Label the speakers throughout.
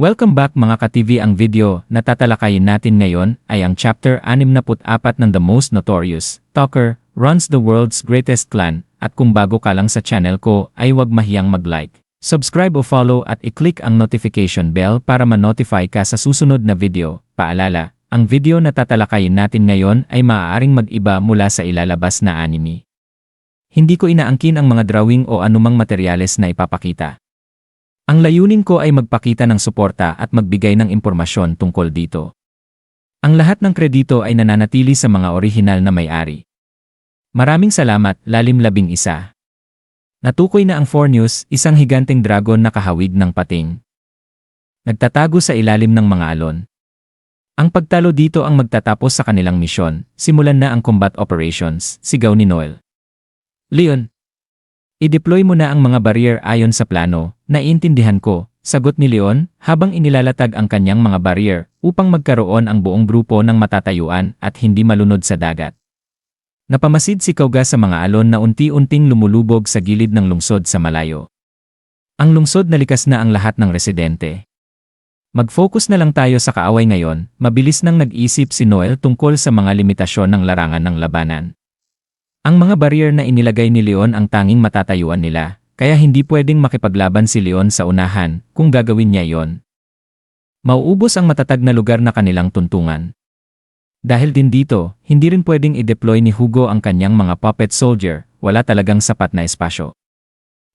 Speaker 1: Welcome back mga ka-TV. Ang video na tatalakayin natin ngayon ay ang chapter 64 ng The Most Notorious Talker Runs the World's Greatest Clan, at kung bago ka lang sa channel ko ay huwag mahiyang mag-like, subscribe o follow at i-click ang notification bell para ma-notify ka sa susunod na video. Paalala, ang video na tatalakayin natin ngayon ay maaaring mag-iba mula sa ilalabas na anime. Hindi ko inaangkin ang mga drawing o anumang materyales na ipapakita. Ang layunin ko ay magpakita ng suporta at magbigay ng impormasyon tungkol dito. Ang lahat ng kredito ay nananatili sa mga orihinal na may-ari. Maraming salamat, Lalim 11. Natukoy na ang 4 News, isang higanteng dragon na kahawig ng pating. Nagtatago sa ilalim ng mga alon. Ang pagtalo dito ang magtatapos sa kanilang misyon. Simulan na ang combat operations, sigaw ni Noel. Leon, i-deploy mo na ang mga barrier ayon sa plano. Naiintindihan ko, sagot ni Leon habang inilalatag ang kanyang mga barrier upang magkaroon ang buong grupo ng matatayuan at hindi malunod sa dagat. Napamasid si Kauga sa mga alon na unti-unting lumulubog sa gilid ng lungsod sa malayo. Ang lungsod nalikas na ang lahat ng residente. Mag-focus na lang tayo sa kaaway ngayon. Mabilis nang nag-isip si Noel tungkol sa mga limitasyon ng larangan ng labanan. Ang mga barrier na inilagay ni Leon ang tanging matatayuan nila, kaya hindi pwedeng makipaglaban si Leon sa unahan kung gagawin niya yon. Mauubos ang matatag na lugar na kanilang tuntungan. Dahil din dito, hindi rin pwedeng i-deploy ni Hugo ang kanyang mga puppet soldier, wala talagang sapat na espasyo.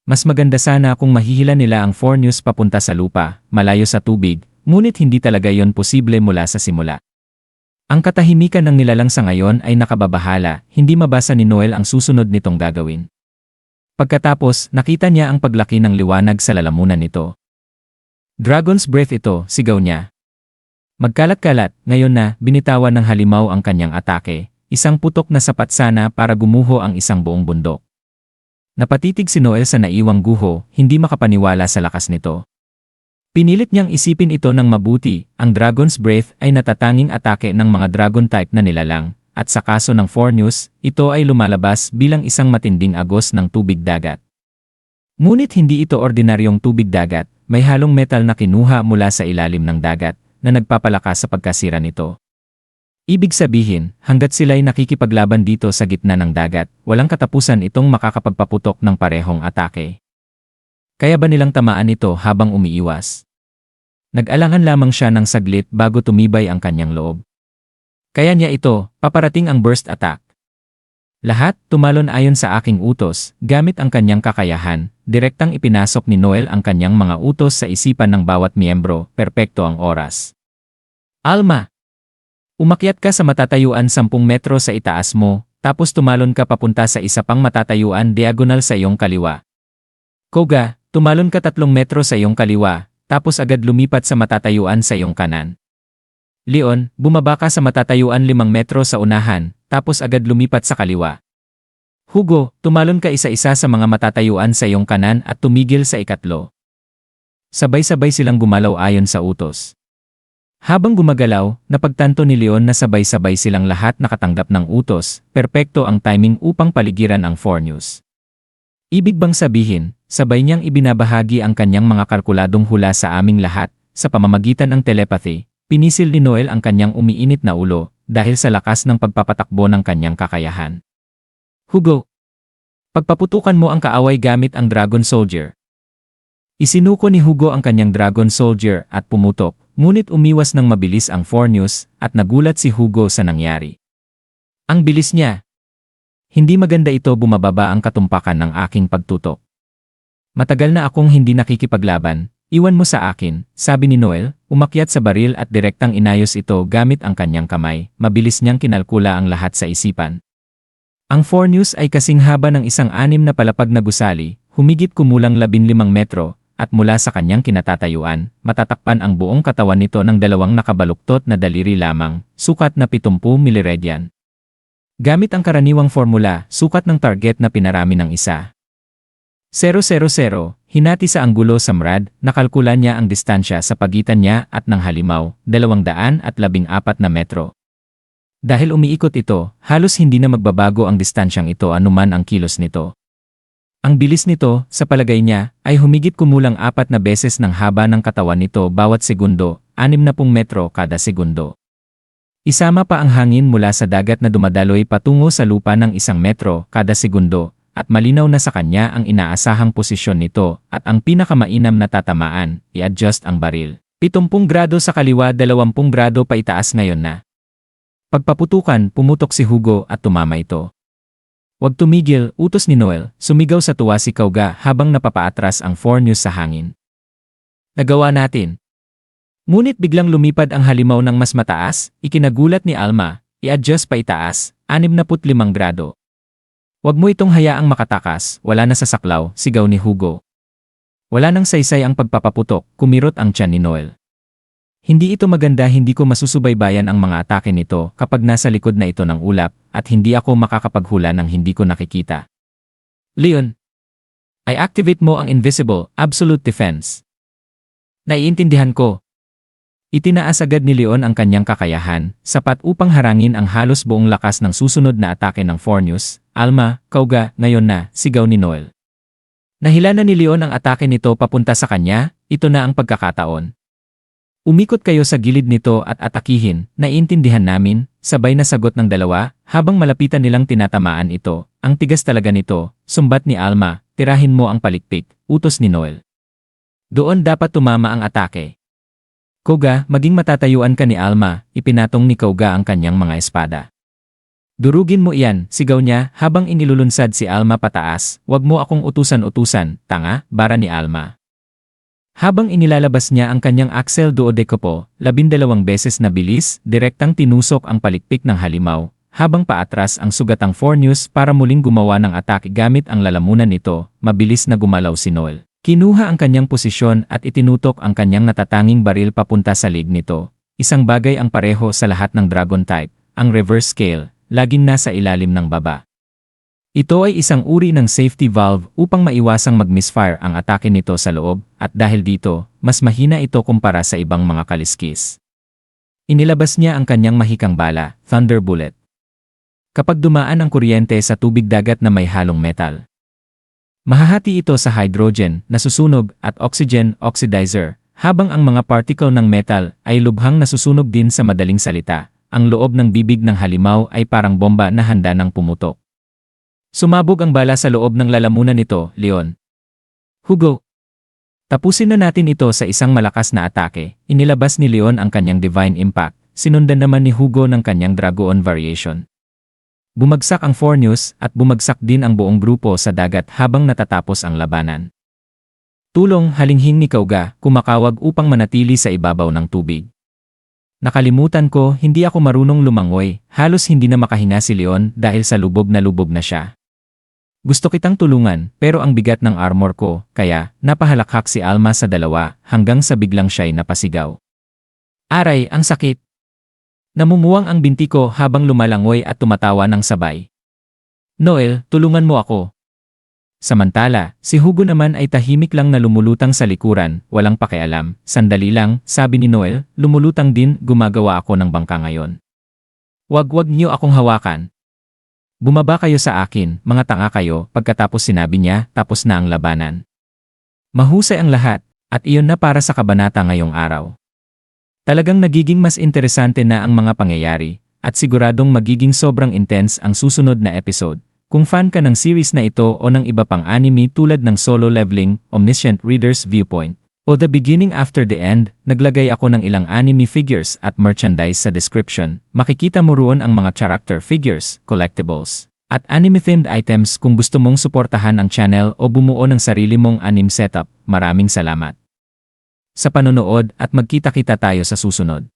Speaker 1: Mas maganda sana kung mahihila nila ang 4 News papunta sa lupa, malayo sa tubig, ngunit hindi talaga yon posible mula sa simula. Ang katahimikan ng nilalang sa ngayon ay nakababahala, hindi mabasa ni Noel ang susunod nitong gagawin. Pagkatapos, nakita niya ang paglaki ng liwanag sa lalamunan nito. Dragon's Breath ito, sigaw niya. Magkalat-kalat, ngayon na, binitawan ng halimaw ang kanyang atake, isang putok na sapat sana para gumuho ang isang buong bundok. Napatitig si Noel sa naiwang guho, hindi makapaniwala sa lakas nito. Pinilit niyang isipin ito ng mabuti, ang Dragon's Breath ay natatanging atake ng mga dragon type na nilalang. At sa kaso ng 4 News, ito ay lumalabas bilang isang matinding agos ng tubig dagat. Ngunit hindi ito ordinaryong tubig dagat, may halong metal na kinuha mula sa ilalim ng dagat na nagpapalakas sa pagkasira nito. Ibig sabihin, hanggat sila'y nakikipaglaban dito sa gitna ng dagat, walang katapusan itong makakapagpaputok ng parehong atake. Kaya ba nilang tamaan ito habang umiiwas? Nag-alangan lamang siya ng saglit bago tumibay ang kanyang loob. Kaya niya ito, paparating ang burst attack. Lahat, tumalon ayon sa aking utos, gamit ang kanyang kakayahan, direktang ipinasok ni Noel ang kanyang mga utos sa isipan ng bawat miyembro, perpekto ang oras. Alma! Umakyat ka sa matatayuan 10 metro sa itaas mo, tapos tumalon ka papunta sa isa pang matatayuan diagonal sa iyong kaliwa. Koga, tumalon ka 3 metro sa iyong kaliwa, tapos agad lumipat sa matatayuan sa iyong kanan. Leon, bumaba ka sa matatayuan 5 metro sa unahan, tapos agad lumipat sa kaliwa. Hugo, tumalon ka isa-isa sa mga matatayuan sa iyong kanan at tumigil sa ikatlo. Sabay-sabay silang gumalaw ayon sa utos. Habang gumagalaw, napagtanto ni Leon na sabay-sabay silang lahat nakatanggap ng utos, perpekto ang timing upang paligiran ang 4 News. Ibig bang sabihin, sabay niyang ibinabahagi ang kanyang mga kalkuladong hula sa aming lahat, sa pamamagitan ng telepathy. Pinisil ni Noel ang kanyang umiinit na ulo dahil sa lakas ng pagpapatakbo ng kanyang kakayahan. Hugo, pagpaputukan mo ang kaaway gamit ang Dragon Soldier. Isinuko ni Hugo ang kanyang Dragon Soldier at pumutok, ngunit umiwas ng mabilis ang 4 News at nagulat si Hugo sa nangyari. Ang bilis niya. Hindi maganda ito, bumababa ang katumpakan ng aking pagtutok. Matagal na akong hindi nakikipaglaban. Iwan mo sa akin, sabi ni Noel, umakyat sa baril at direktang inayos ito gamit ang kanyang kamay, mabilis niyang kinalkula ang lahat sa isipan. Ang 4 News ay kasing haba ng isang 6 na palapag na gusali, humigit kumulang 15 metro, at mula sa kanyang kinatatayuan, matatakpan ang buong katawan nito ng 2 nakabaluktot na daliri lamang, sukat na 70 miliradian. Gamit ang karaniwang formula, sukat ng target na pinarami ng 1. 000, hinati sa anggulo sa MRAD, nakalkula niya ang distansya sa pagitan niya at ng halimaw, 214 na metro. Dahil umiikot ito, halos hindi na magbabago ang distansyang ito anuman ang kilos nito. Ang bilis nito, sa palagay niya, ay humigit kumulang 4 na beses ng haba ng katawan nito bawat segundo, 60 metro kada segundo. Isama pa ang hangin mula sa dagat na dumadaloy patungo sa lupa ng 1 metro kada segundo, at malinaw na sa kanya ang inaasahang posisyon nito at ang pinakamainam na tatamaan, i-adjust ang baril. 70 grado sa kaliwa, 20 grado pa itaas ngayon na. Pagpaputukan, pumutok si Hugo at tumama ito. Huwag tumigil, utos ni Noel, sumigaw sa tuwa si Kauga habang napapaatras ang Fornews sa hangin. Nagawa natin. Ngunit biglang lumipad ang halimaw ng mas mataas, ikinagulat ni Alma, i-adjust pa itaas, 65 grado. Huwag mo itong hayaang makatakas, wala na sa saklaw, sigaw ni Hugo. Wala nang saysay ang pagpapaputok, kumirot ang tiyan ni Noel. Hindi ito maganda, hindi ko masusubaybayan ang mga atake nito kapag nasa likod na ito ng ulap at hindi ako makakapaghula ng hindi ko nakikita. Leon, i-activate mo ang Invisible, Absolute Defense. Naiintindihan ko. Itinaas agad ni Leon ang kanyang kakayahan, sapat upang harangin ang halos buong lakas ng susunod na atake ng Fornews. Alma, Kauga, ngayon na, sigaw ni Noel. Nahila na ni Leon ang atake nito papunta sa kanya, ito na ang pagkakataon. Umikot kayo sa gilid nito at atakihin, naiintindihan namin, sabay na sagot ng dalawa, habang malapitan nilang tinatamaan ito. Ang tigas talaga nito, sumbat ni Alma, tirahin mo ang palikpik, utos ni Noel. Doon dapat tumama ang atake. Kauga, maging matatayuan ka ni Alma, ipinatong ni Kauga ang kanyang mga espada. Durugin mo iyan, sigaw niya, habang inilulunsad si Alma pataas, wag mo akong utusan-utusan, tanga, bara ni Alma. Habang inilalabas niya ang kanyang Axel Duodecopo, 12 beses na bilis, direktang tinusok ang palikpik ng halimaw, habang paatras ang sugatang Fornews para muling gumawa ng atake gamit ang lalamunan nito, mabilis na gumalaw si Noel. Kinuha ang kanyang posisyon at itinutok ang kanyang natatanging baril papunta sa lig nito. Isang bagay ang pareho sa lahat ng Dragon type, ang reverse scale, laging nasa ilalim ng baba. Ito ay isang uri ng safety valve upang maiwasang mag-misfire ang atake nito sa loob, at dahil dito, mas mahina ito kumpara sa ibang mga kaliskis. Inilabas niya ang kanyang mahikang bala, Thunder Bullet. Kapag dumaan ang kuryente sa tubig dagat na may halong metal, mahahati ito sa hydrogen, nasusunog, at oxygen, oxidizer, habang ang mga particle ng metal ay lubhang nasusunog din. Sa madaling salita, ang loob ng bibig ng halimaw ay parang bomba na handa ng pumutok. Sumabog ang bala sa loob ng lalamunan nito, Leon. Hugo, tapusin na natin ito sa isang malakas na atake. Inilabas ni Leon ang kanyang Divine Impact, sinundan naman ni Hugo ng kanyang Dragoon Variation. Bumagsak ang Fornews at bumagsak din ang buong grupo sa dagat habang natatapos ang labanan. Tulong, halinghing ni Kauga, kumakawag upang manatili sa ibabaw ng tubig. Nakalimutan ko, hindi ako marunong lumangoy, halos hindi na makahinga si Leon dahil sa lubog na siya. Gusto kitang tulungan, pero ang bigat ng armor ko, kaya napahalakhak si Alma sa dalawa hanggang sa biglang siya'y napasigaw. Aray, ang sakit! Namumuwang ang binti ko habang lumalangoy at tumatawa ng sabay. Noel, tulungan mo ako. Samantala, si Hugo naman ay tahimik lang na lumulutang sa likuran, walang pakialam. Sandali lang, sabi ni Noel, lumulutang din, gumagawa ako ng bangka ngayon. Wag niyo akong hawakan. Bumaba kayo sa akin, mga tanga kayo, pagkatapos sinabi niya, tapos na ang labanan. Mahusay ang lahat, at iyon na para sa kabanata ngayong araw. Talagang nagiging mas interesante na ang mga pangyayari, at siguradong magiging sobrang intense ang susunod na episode. Kung fan ka ng series na ito o ng iba pang anime tulad ng Solo Leveling, Omniscient Reader's Viewpoint, o The Beginning After the End, naglagay ako ng ilang anime figures at merchandise sa description. Makikita mo roon ang mga character figures, collectibles, at anime-themed items. Kung gusto mong suportahan ang channel o bumuo ng sarili mong anime setup, maraming salamat sa panonood at magkita-kita tayo sa susunod.